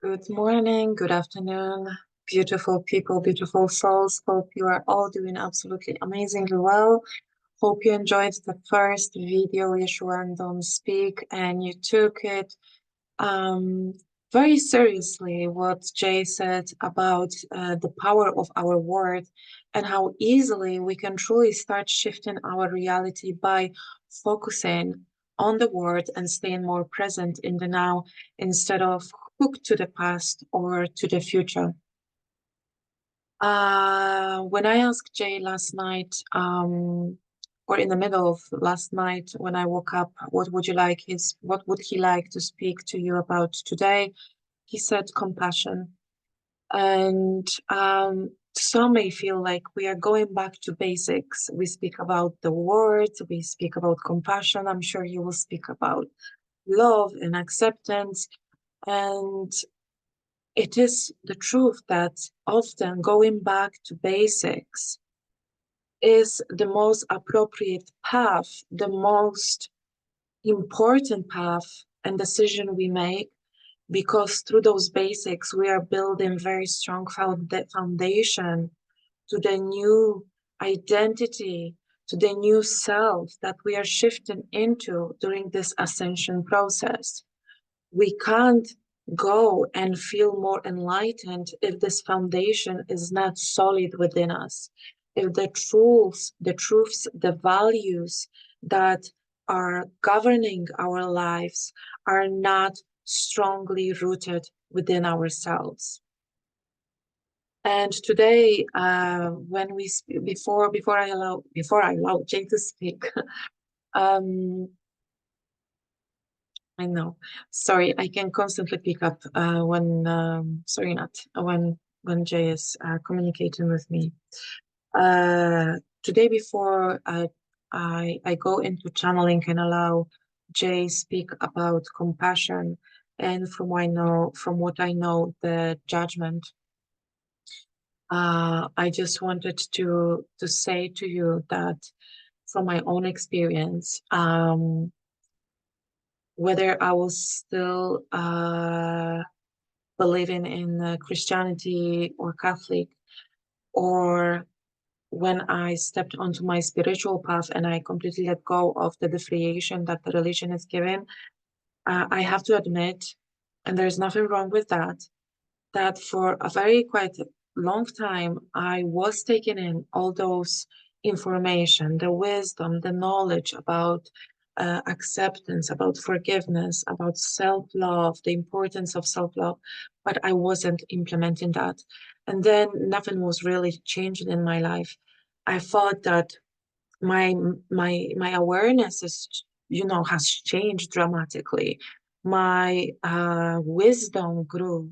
Good morning, good afternoon, beautiful people, beautiful souls. Hope you are all doing absolutely amazingly well. Hope you enjoyed the first video, Yeshua and Don't Speak, and you took it um, very seriously, what Jay said about the power of our word and how easily we can truly start shifting our reality by focusing on the word and staying more present in the now instead of hooked to the past or to the future. When I asked Jay last night, or in the middle of last night when I woke up, what would he like to speak to you about today? He said compassion. And some may feel like we are going back to basics. We speak about the words, we speak about compassion. I'm sure you will speak about love and acceptance. And it is the truth that often going back to basics is the most appropriate path, the most important path and decision we make, because through those basics, we are building very strong foundation to the new identity, to the new self that we are shifting into during this ascension process. We can't go and feel more enlightened if this foundation is not solid within us. If the truths, the values that are governing our lives are not strongly rooted within ourselves. And today, when we before I allow Jay to speak, I know. Sorry, I can constantly pick up sorry, not when Jay is communicating with me. Today, before I go into channeling and allow Jay speak about compassion, and from what I know, the judgment. I just wanted to say to you that from my own experience, whether I was still believing in Christianity or Catholic, or when I stepped onto my spiritual path and I completely let go of the affiliation that the religion is given, I have to admit, and there's nothing wrong with that, that for a very quite long time, I was taking in all those information, the wisdom, the knowledge about acceptance, about forgiveness, about self-love, the importance of self-love, but I wasn't implementing that. And then nothing was really changing in my life. I thought that my awareness has changed dramatically. My wisdom grew,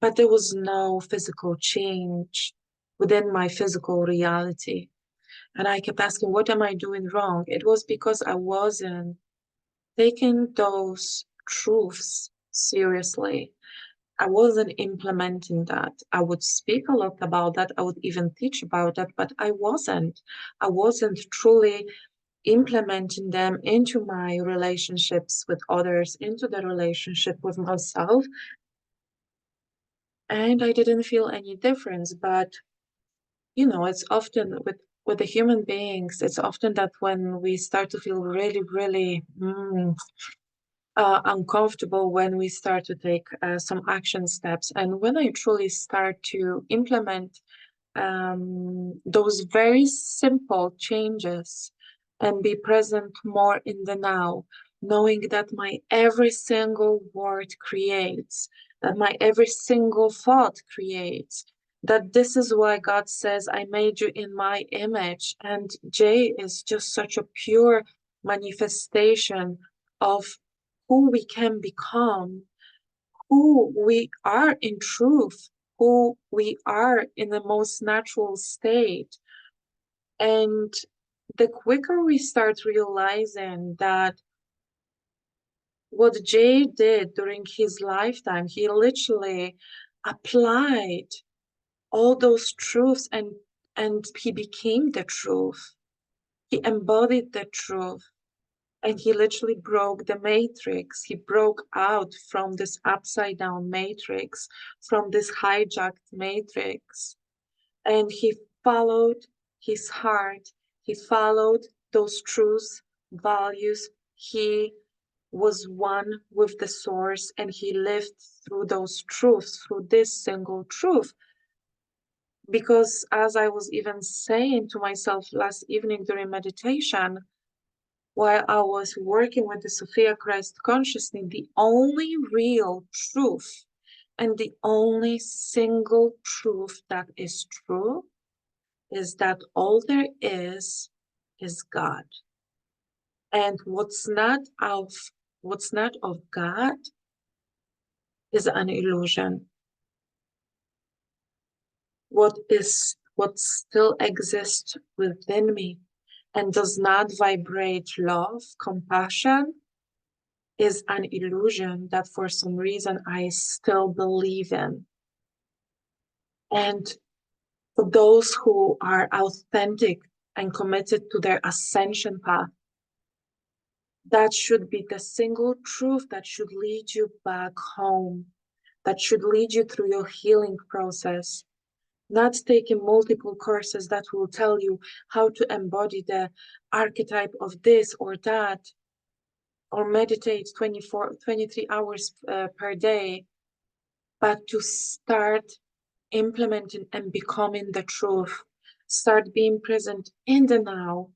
but there was no physical change within my physical reality. And I kept asking, what am I doing wrong? It was because I wasn't taking those truths seriously. I wasn't implementing that. I would speak a lot about that. I would even teach about that, but I wasn't. I wasn't truly implementing them into my relationships with others, into the relationship with myself. And I didn't feel any difference. But it's often with the human beings, it's often that when we start to feel really, really uncomfortable, when we start to take some action steps, and when I truly start to implement those very simple changes and be present more in the now, knowing that my every single word creates, that my every single thought creates, that this is why God says, I made you in my image. And Jay is just such a pure manifestation of who we can become, who we are in truth, who we are in the most natural state. And the quicker we start realizing that what Jay did during his lifetime, he literally applied all those truths and he became the truth. He embodied the truth. And he literally broke the matrix. He broke out from this upside down matrix, from this hijacked matrix. And he followed his heart. He followed those truths, values. He was one with the source, and he lived through those truths, through this single truth. Because as I was even saying to myself last evening during meditation, while I was working with the Sophia Christ consciousness, the only real truth and the only single truth that is true is that all there is God. And what's not of God is an illusion. What still exists within me and does not vibrate love, compassion, is an illusion that for some reason I still believe in. And for those who are authentic and committed to their ascension path, that should be the single truth that should lead you back home, that should lead you through your healing process. Not taking multiple courses that will tell you how to embody the archetype of this or that, or meditate 23 hours per day, but to start implementing and becoming the truth. Start being present in the now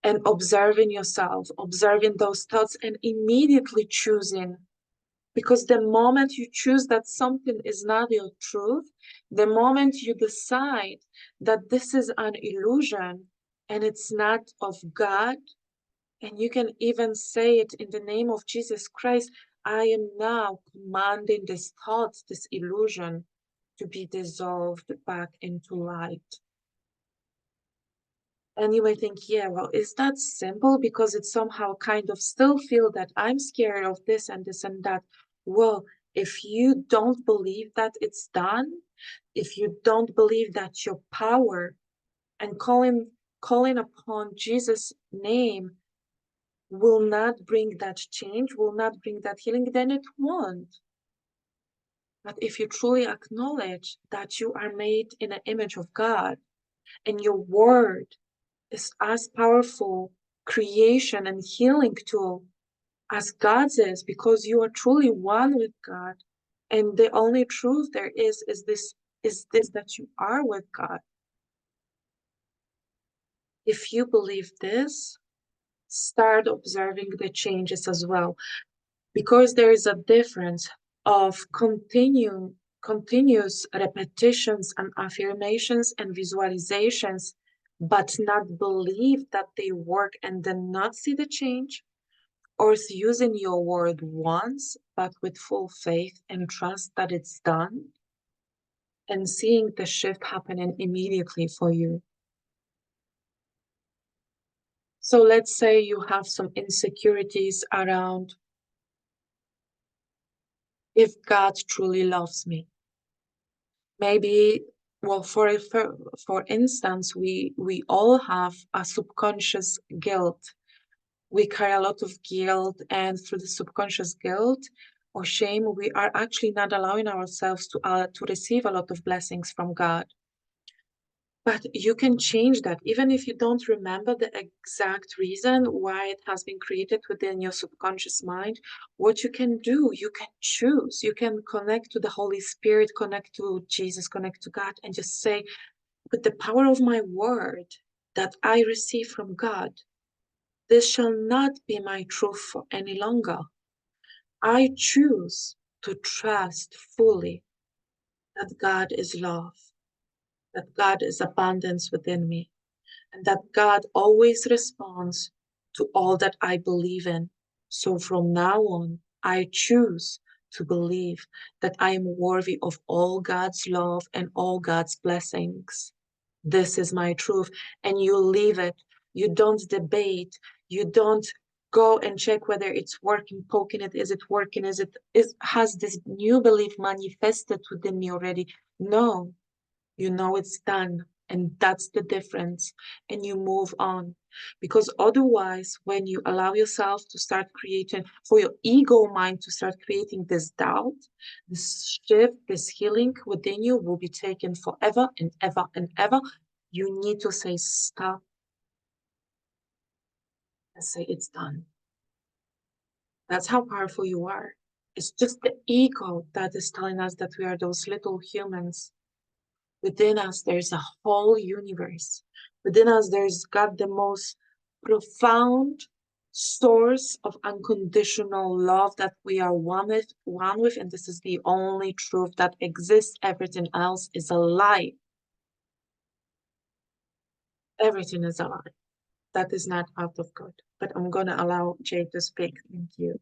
and observing yourself, observing those thoughts, and immediately choosing. Because the moment you choose that something is not your truth, the moment you decide that this is an illusion and it's not of God, and you can even say it in the name of Jesus Christ, I am now commanding this thought, this illusion, to be dissolved back into light. And you may think, yeah, well, is that simple? Because it somehow kind of still feel that I'm scared of this and this and that. Well, if you don't believe that it's done, if you don't believe that your power and calling upon Jesus' name will not bring that change, will not bring that healing, then it won't. But if you truly acknowledge that you are made in an image of God and your word is as powerful creation and healing tool as God's is, because you are truly one with God, and the only truth there is this that you are with God. If you believe this, start observing the changes as well, because there is a difference of continuous repetitions and affirmations and visualizations, but not believe that they work and then not see the change, or using your word once, but with full faith and trust that it's done, and seeing the shift happening immediately for you. So let's say you have some insecurities around if God truly loves me. Maybe, well, for instance, we all have a subconscious guilt. We carry a lot of guilt, and through the subconscious guilt or shame, we are actually not allowing ourselves to receive a lot of blessings from God. But you can change that, even if you don't remember the exact reason why it has been created within your subconscious mind. What you can do, you can choose. You can connect to the Holy Spirit, connect to Jesus, connect to God, and just say, with the power of my word that I receive from God, this shall not be my truth for any longer. I choose to trust fully that God is love, that God is abundance within me, and that God always responds to all that I believe in. So from now on, I choose to believe that I am worthy of all God's love and all God's blessings. This is my truth. And you leave it. You don't debate. You don't go and check whether it's working, poking it. Is it working? Has this new belief manifested within me already? No, you know it's done. And that's the difference. And you move on. Because otherwise, when you allow yourself to start creating, for your ego mind to start creating this doubt, this shift, this healing within you will be taken forever and ever and ever. You need to say stop and say it's done. That's how powerful you are. It's just the ego that is telling us that we are those little humans. Within us, there's a whole universe. Within us, there's got the most profound source of unconditional love that we are one with, and this is the only truth that exists. Everything else is a lie. Everything is a lie. That is not out of God. But I'm gonna allow Jay to speak. Thank you.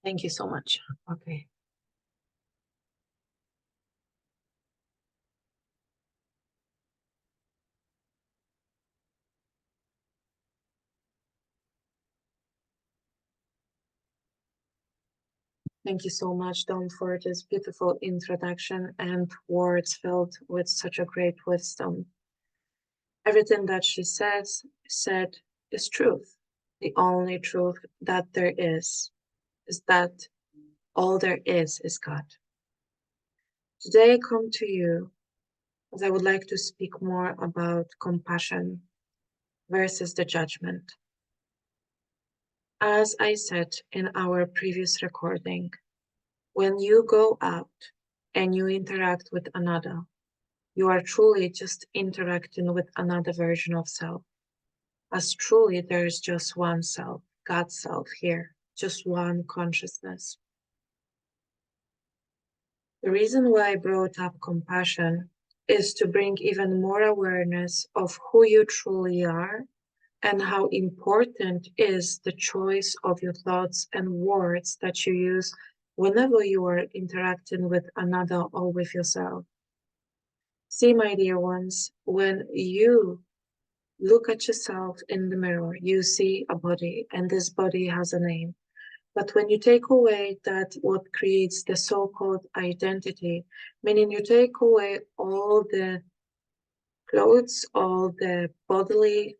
Thank you so much. Okay. Thank you so much, Dawn, for this beautiful introduction and words filled with such a great wisdom. Everything that she said is truth. The only truth that there is that all there is God. Today I come to you as I would like to speak more about compassion versus the judgment. As I said in our previous recording, when you go out and you interact with another, you are truly just interacting with another version of self. As truly there is just one self, God's self here, just one consciousness. The reason why I brought up compassion is to bring even more awareness of who you truly are and how important is the choice of your thoughts and words that you use whenever you are interacting with another or with yourself. See, my dear ones, when you look at yourself in the mirror, you see a body, and this body has a name. But when you take away that, what creates the so-called identity, meaning you take away all the clothes, all the bodily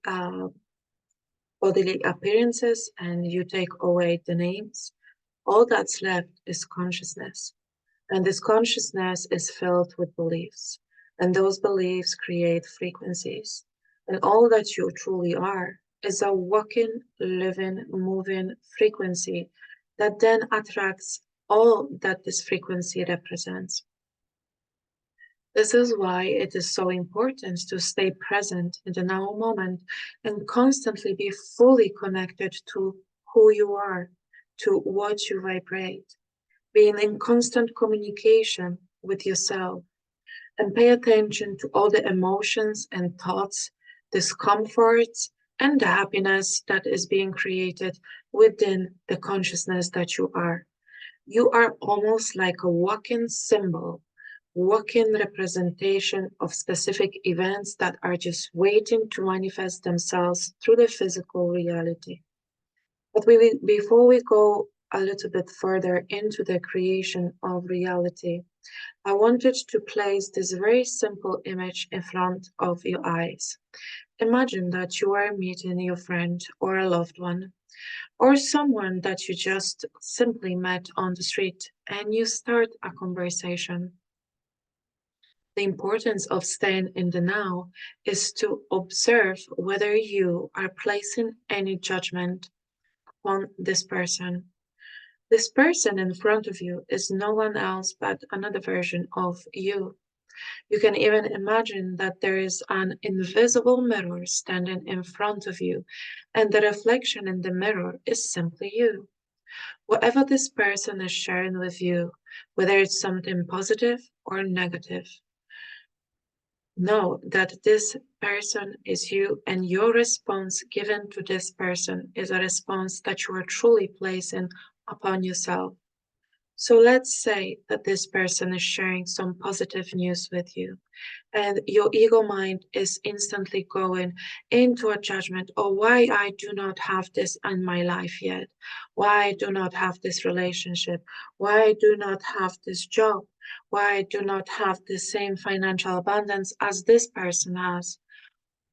appearances, and you take away the names, all that's left is consciousness. And this consciousness is filled with beliefs. And those beliefs create frequencies. And all that you truly are is a walking, living, moving frequency that then attracts all that this frequency represents. This is why it is so important to stay present in the now moment and constantly be fully connected to who you are, to what you vibrate, being in constant communication with yourself, and pay attention to all the emotions and thoughts, discomforts, and the happiness that is being created within the consciousness that you are. You are almost like a walking symbol, walking representation of specific events that are just waiting to manifest themselves through the physical reality. But before we go a little bit further into the creation of reality, I wanted to place this very simple image in front of your eyes. Imagine that you are meeting your friend or a loved one, or someone that you just simply met on the street, and you start a conversation. The importance of staying in the now is to observe whether you are placing any judgment on this person. This person in front of you is no one else but another version of you. You can even imagine that there is an invisible mirror standing in front of you, and the reflection in the mirror is simply you. Whatever this person is sharing with you, whether it's something positive or negative, know that this person is you, and your response given to this person is a response that you are truly placing upon yourself. So let's say that this person is sharing some positive news with you, and your ego mind is instantly going into a judgment, oh, why I do not have this in my life yet, why I do not have this relationship, why I do not have this job. Why I do not have the same financial abundance as this person has?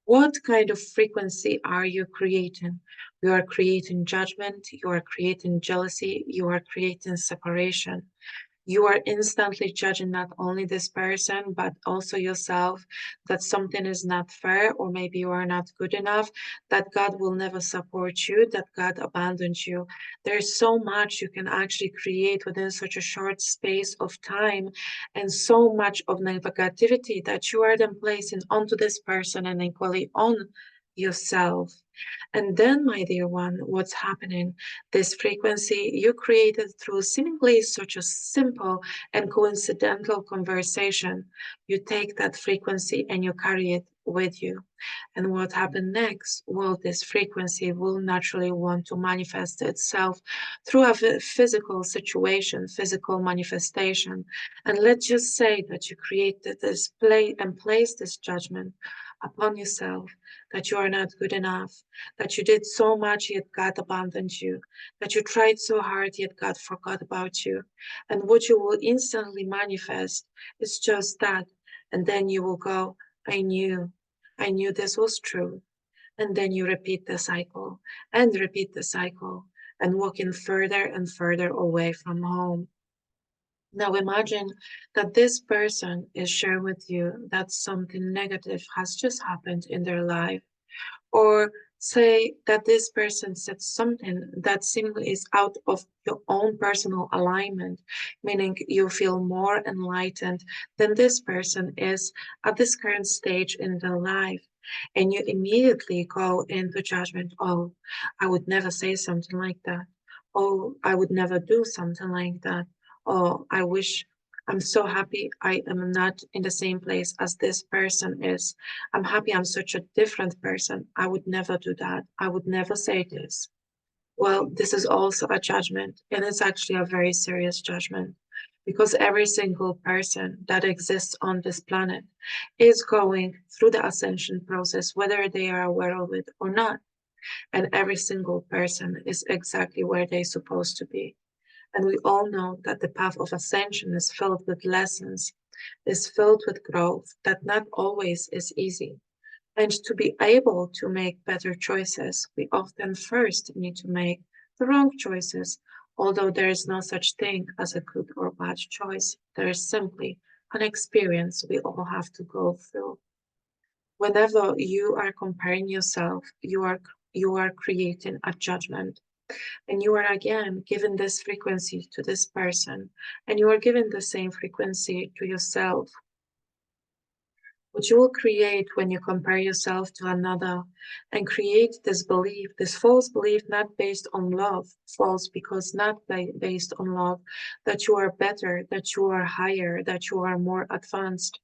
What kind of frequency are you creating? You are creating judgment, you are creating jealousy, you are creating separation. You are instantly judging not only this person, but also yourself, that something is not fair, or maybe you are not good enough, that God will never support you, that God abandoned you. There's so much you can actually create within such a short space of time, and so much of negativity that you are then placing onto this person and equally on yourself. And then, my dear one, what's happening? This frequency you created through seemingly such a simple and coincidental conversation. You take that frequency and you carry it with you. And what happened next? Well, this frequency will naturally want to manifest itself through a physical situation, physical manifestation. And let's just say that you created this play and placed this judgment upon yourself, that you are not good enough, that you did so much yet God abandoned you, that you tried so hard yet God forgot about you. And what you will instantly manifest is just that. And then you will go, I knew this was true. And then you repeat the cycle and repeat the cycle and walking further and further away from home. Now imagine that this person is sharing with you that something negative has just happened in their life, or say that this person said something that seemingly is out of your own personal alignment, meaning you feel more enlightened than this person is at this current stage in their life. And you immediately go into judgment. Oh, I would never say something like that. Oh, I would never do something like that. Oh, I wish I'm so happy I am not in the same place as this person is. I'm happy I'm such a different person. I would never do that. I would never say this. Well, this is also a judgment, and it's actually a very serious judgment, because every single person that exists on this planet is going through the ascension process, whether they are aware of it or not. And every single person is exactly where they're supposed to be. And we all know that the path of ascension is filled with lessons, is filled with growth that not always is easy. And to be able to make better choices, we often first need to make the wrong choices. Although there is no such thing as a good or bad choice, there is simply an experience we all have to go through. Whenever you are comparing yourself, you are creating a judgment, and you are again giving this frequency to this person, and you are giving the same frequency to yourself. What you will create when you compare yourself to another and create this belief, this false belief, not based on love, false because not based on love, that you are better, that you are higher, that you are more advanced.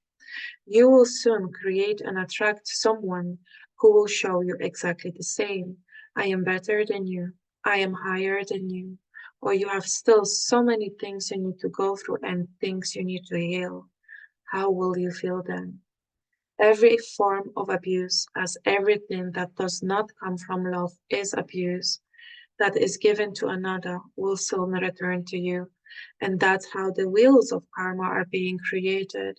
You will soon create and attract someone who will show you exactly the same. I am better than you. I am higher than you. Or you have still so many things you need to go through and things you need to heal. How will you feel then? Every form of abuse, as everything that does not come from love is abuse, that is given to another will soon return to you. And that's how the wheels of karma are being created.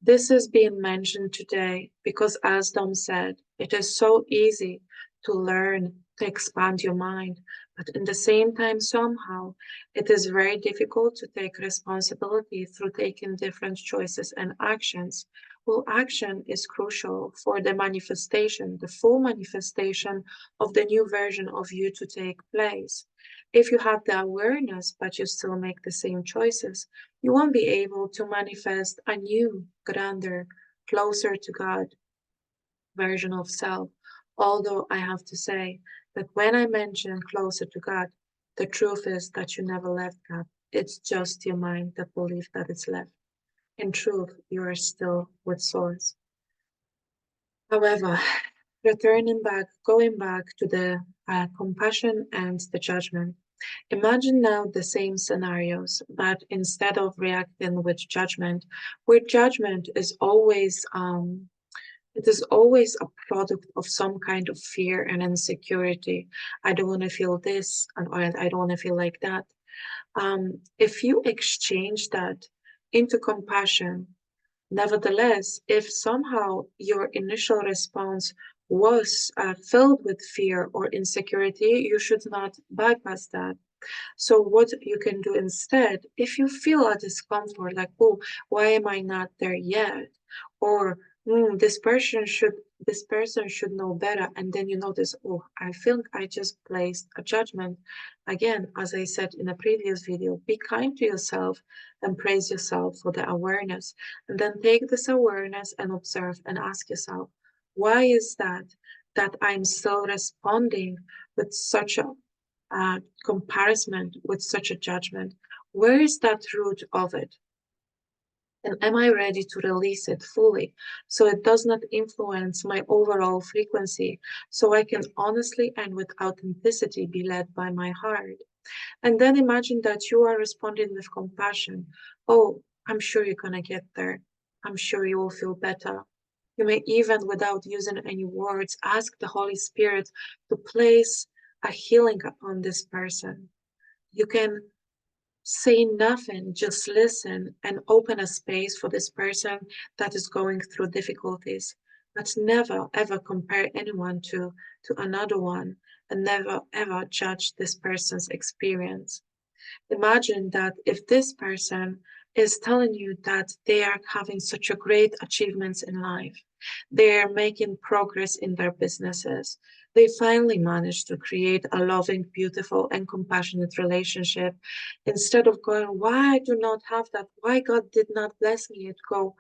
This is being mentioned today because, as Dom said, it is so easy to learn, to expand your mind, but in the same time, somehow, it is very difficult to take responsibility through taking different choices and actions. Well, action is crucial for the manifestation, the full manifestation of the new version of you to take place. If you have the awareness, but you still make the same choices, you won't be able to manifest a new, grander, closer to God version of self. Although I have to say that when I mention closer to God, the truth is that you never left God. It's just your mind that believes that it's left. In truth, you are still with Source. However, returning back, going back to the compassion and the judgment, imagine now the same scenarios, but instead of reacting with judgment, where judgment is always it is always a product of some kind of fear and insecurity. I don't want to feel this, and or I don't want to feel like that. If you exchange that into compassion. Nevertheless, if somehow your initial response was filled with fear or insecurity, you should not bypass that. So what you can do instead, if you feel a discomfort, like, oh, why am I not there yet? Or this person should know better. And then you notice, oh, I feel I just placed a judgment. Again, as I said in a previous video, be kind to yourself and praise yourself for the awareness. And then take this awareness and observe and ask yourself, why is that I'm still responding with such a comparison, with such a judgment? Where is that root of it? And am I ready to release it fully so it does not influence my overall frequency, so I can honestly and with authenticity be led by my heart? And then imagine that you are responding with compassion. Oh, I'm sure you're going to get there. I'm sure you will feel better. You may even, without using any words, ask the Holy Spirit to place a healing upon this person. You can say nothing, just listen and open a space for this person that is going through difficulties. But never ever compare anyone to another one, and never ever judge this person's experience. Imagine that if this person is telling you that they are having such a great achievements in life, they're making progress in their businesses, they finally managed to create a loving, beautiful, and compassionate relationship. Instead of going, why I do not have that? Why God did not bless me? It go,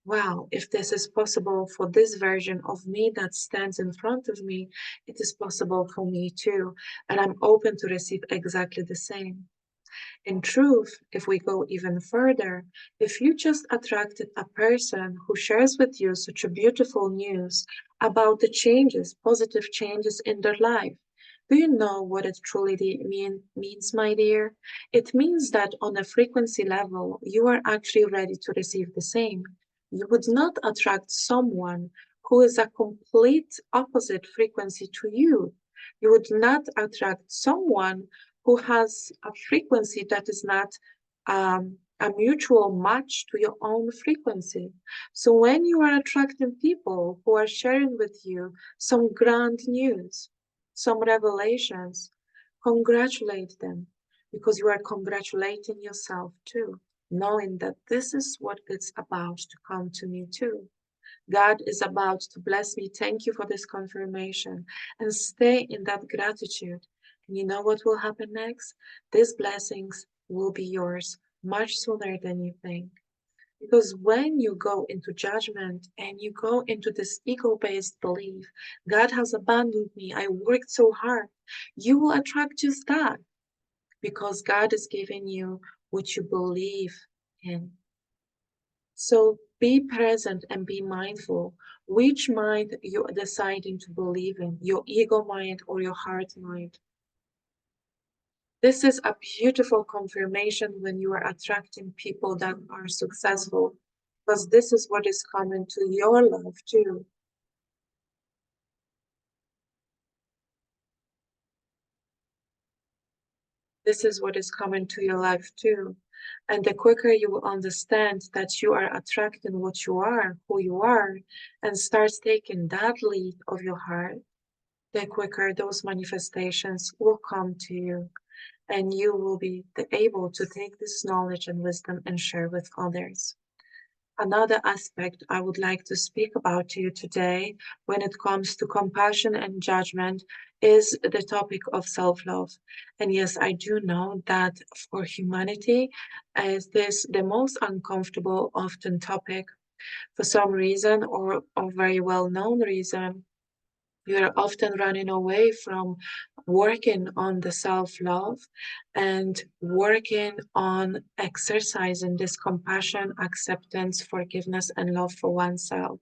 wow, if this is possible for this version of me that stands in front of me, it is possible for me too. And I'm open to receive exactly the same. In truth, if we go even further, if you just attracted a person who shares with you such a beautiful news about the changes, positive changes in their life, do you know what it truly means, my dear? It means that on a frequency level, you are actually ready to receive the same. You would not attract someone who is a complete opposite frequency to you. You would not attract someone who has a frequency that is not a mutual match to your own frequency. So when you are attracting people who are sharing with you some grand news, some revelations, congratulate them, because you are congratulating yourself too, knowing that this is what it's about to come to me too. God is about to bless me. Thank you for this confirmation. And stay in that gratitude. And you know what will happen next? These blessings will be yours much sooner than you think. Because when you go into judgment and you go into this ego based belief, God has abandoned me, I worked so hard, you will attract just that, because God is giving you what you believe in. So be present and be mindful which mind you're deciding to believe in, your ego mind or your heart mind. This is a beautiful confirmation when you are attracting people that are successful, because this is what is coming to your life too. This is what is coming to your life too. And the quicker you will understand that you are attracting what you are, who you are, and start taking that lead of your heart, the quicker those manifestations will come to you. And you will be able to take this knowledge and wisdom and share with others. Another aspect I would like to speak about to you today when it comes to compassion and judgment is the topic of self-love. And yes, I do know that for humanity, is this the most uncomfortable often topic for some reason or a very well-known reason. You're often running away from working on the self-love and working on exercising this compassion, acceptance, forgiveness, and love for oneself.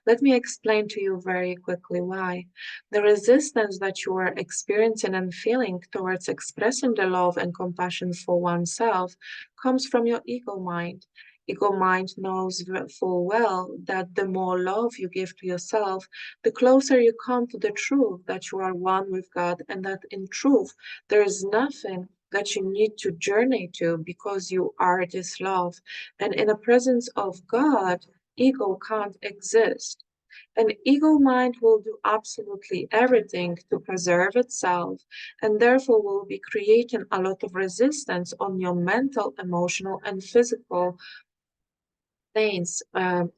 Let me explain to you very quickly why. The resistance that you are experiencing and feeling towards expressing the love and compassion for oneself comes from your ego mind. Ego mind knows full well that the more love you give to yourself, the closer you come to the truth that you are one with God, and that in truth there is nothing that you need to journey to, because you are this love. And in the presence of God, ego can't exist. An ego mind will do absolutely everything to preserve itself, and therefore will be creating a lot of resistance on your mental, emotional, and physical planes,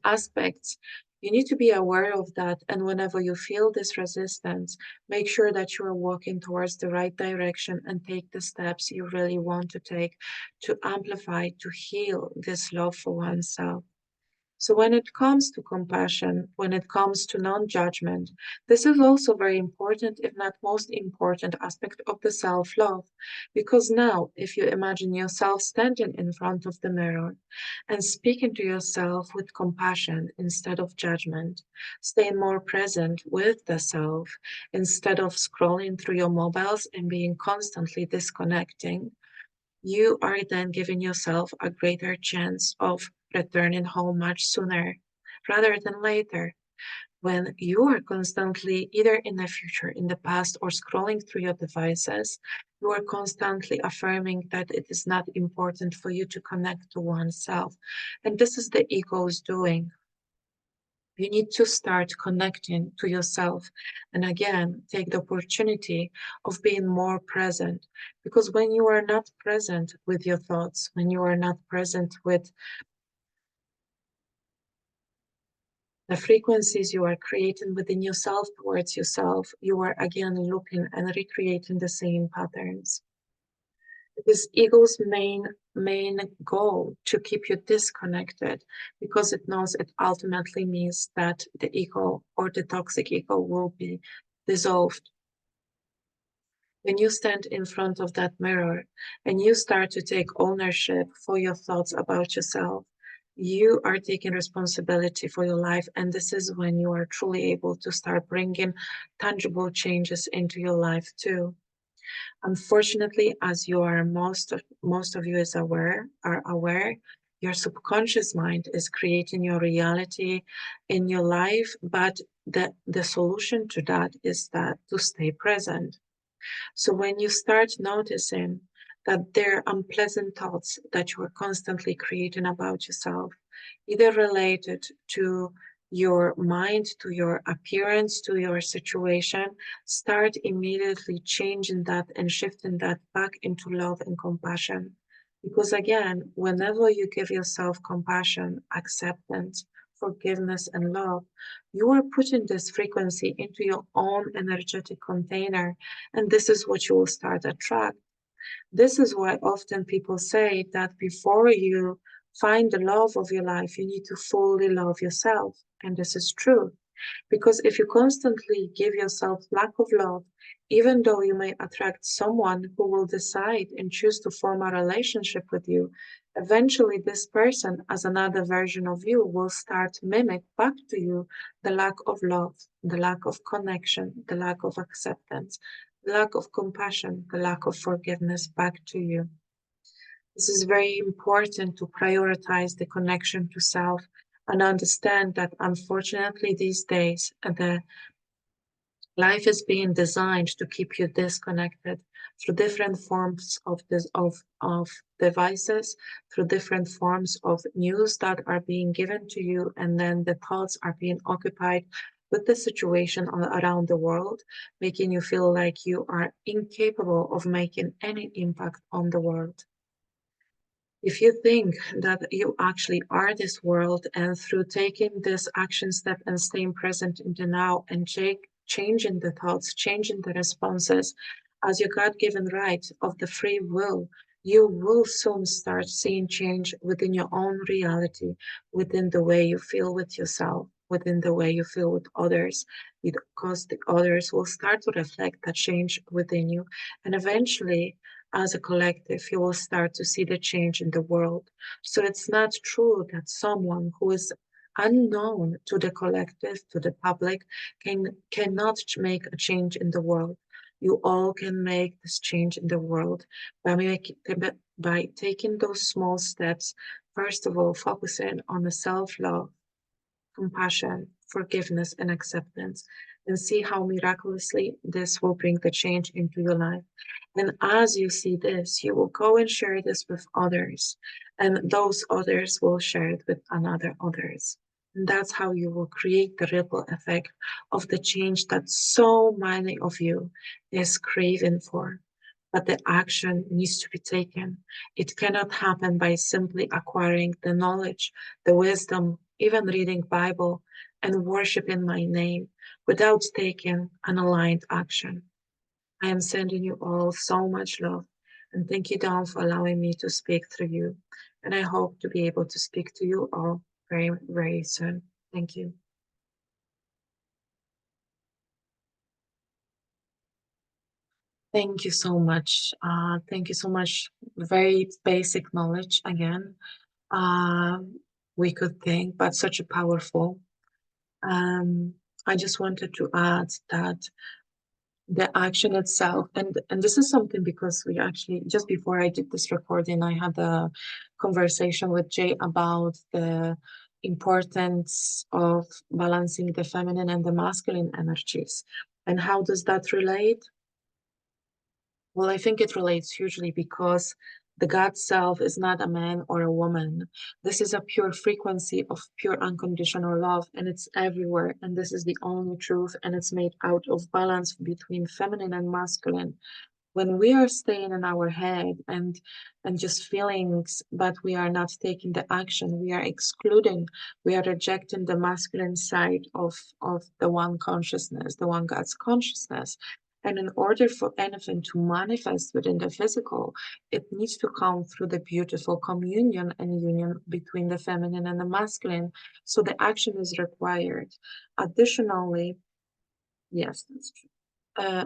aspects. You need to be aware of that. And whenever you feel this resistance, make sure that you are walking towards the right direction and take the steps you really want to take to amplify, to heal this love for oneself. So, when it comes to compassion, when it comes to non judgment, this is also very important, if not most important, aspect of the self love. Because now, if you imagine yourself standing in front of the mirror and speaking to yourself with compassion instead of judgment, staying more present with the self instead of scrolling through your mobiles and being constantly disconnecting, you are then giving yourself a greater chance of returning home much sooner rather than later. When you are constantly either in the future, in the past, or scrolling through your devices, you are constantly affirming that it is not important for you to connect to oneself. And this is the ego's doing. You need to start connecting to yourself and again take the opportunity of being more present. Because when you are not present with your thoughts, when you are not present with the frequencies you are creating within yourself towards yourself, you are again looking and recreating the same patterns. It is ego's main goal to keep you disconnected, because it knows it ultimately means that the ego or the toxic ego will be dissolved. When you stand in front of that mirror and you start to take ownership for your thoughts about yourself, you are taking responsibility for your life. And this is when you are truly able to start bringing tangible changes into your life too. Unfortunately, as you are most of you are aware, your subconscious mind is creating your reality in your life, but the solution to that is that to stay present. So when you start noticing that there are unpleasant thoughts that you are constantly creating about yourself, either related to your mind, to your appearance, to your situation, start immediately changing that and shifting that back into love and compassion. Because again, whenever you give yourself compassion, acceptance, forgiveness, and love, you are putting this frequency into your own energetic container, and this is what you will start attract. This is why often people say that before you find the love of your life, you need to fully love yourself. And this is true. Because if you constantly give yourself lack of love, even though you may attract someone who will decide and choose to form a relationship with you, eventually this person, as another version of you, will start mimic back to you the lack of love, the lack of connection, the lack of acceptance, the lack of compassion, the lack of forgiveness back to you. This is very important to prioritize the connection to self and understand that unfortunately these days the life is being designed to keep you disconnected through different forms of devices, through different forms of news that are being given to you, and then the thoughts are being occupied with the situation around the world, making you feel like you are incapable of making any impact on the world. If you think that you actually are this world, and through taking this action step and staying present in the now and changing the thoughts, changing the responses as your God given right of the free will, you will soon start seeing change within your own reality, within the way you feel with yourself, within the way you feel with others, because the others will start to reflect that change within you. And eventually, as a collective, you will start to see the change in the world. So it's not true that someone who is unknown to the collective, to the public, cannot make a change in the world. You all can make this change in the world by taking those small steps. First of all, focusing on the self-love, compassion, forgiveness, and acceptance. and see how miraculously this will bring the change into your life. And as you see this, you will go and share this with others, and those others will share it with another others. And that's how you will create the ripple effect of the change that so many of you is craving for. But the action needs to be taken. It cannot happen by simply acquiring the knowledge, the wisdom, even reading Bible and worshiping my name without taking an aligned action. I am sending you all so much love, and thank you, Dawn, for allowing me to speak through you. And I hope to be able to speak to you all very, very soon. Thank you. Thank you so much. Thank you so much. Very basic knowledge again. Uh, we could think, but such a powerful. Um, I just wanted to add that the action itself, and this is something because we actually, just before I did this recording, I had a conversation with Jay about the importance of balancing the feminine and the masculine energies. And how does that relate? Well, I think it relates hugely because the God self is not a man or a woman. This is a pure frequency of pure unconditional love, and it's everywhere. And this is the only truth, and it's made out of balance between feminine and masculine. When we are staying in our head and just feelings, but we are not taking the action, we are excluding, we are rejecting the masculine side of the one consciousness, the one God's consciousness. And in order for anything to manifest within the physical, it needs to come through the beautiful communion and union between the feminine and the masculine. So the action is required. Additionally, yes, that's true.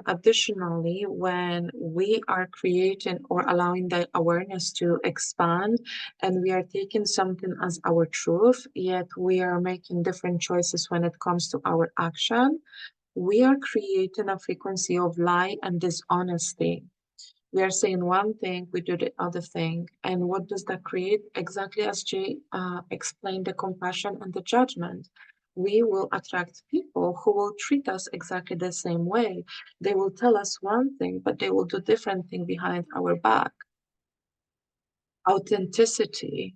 Additionally, when we are creating or allowing the awareness to expand and we are taking something as our truth, yet we are making different choices when it comes to our action, we are creating a frequency of lie and dishonesty. We are saying one thing, we do the other thing. And what does that create? Exactly as Jay explained, the compassion and the judgment. We will attract people who will treat us exactly the same way. They will tell us one thing, but they will do different thing behind our back. Authenticity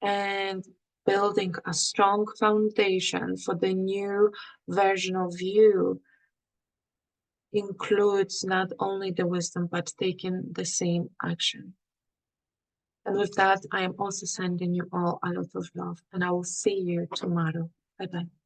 and building a strong foundation for the new version of you includes not only the wisdom, but taking the same action. And with that, I am also sending you all a lot of love, and I will see you tomorrow. Bye bye.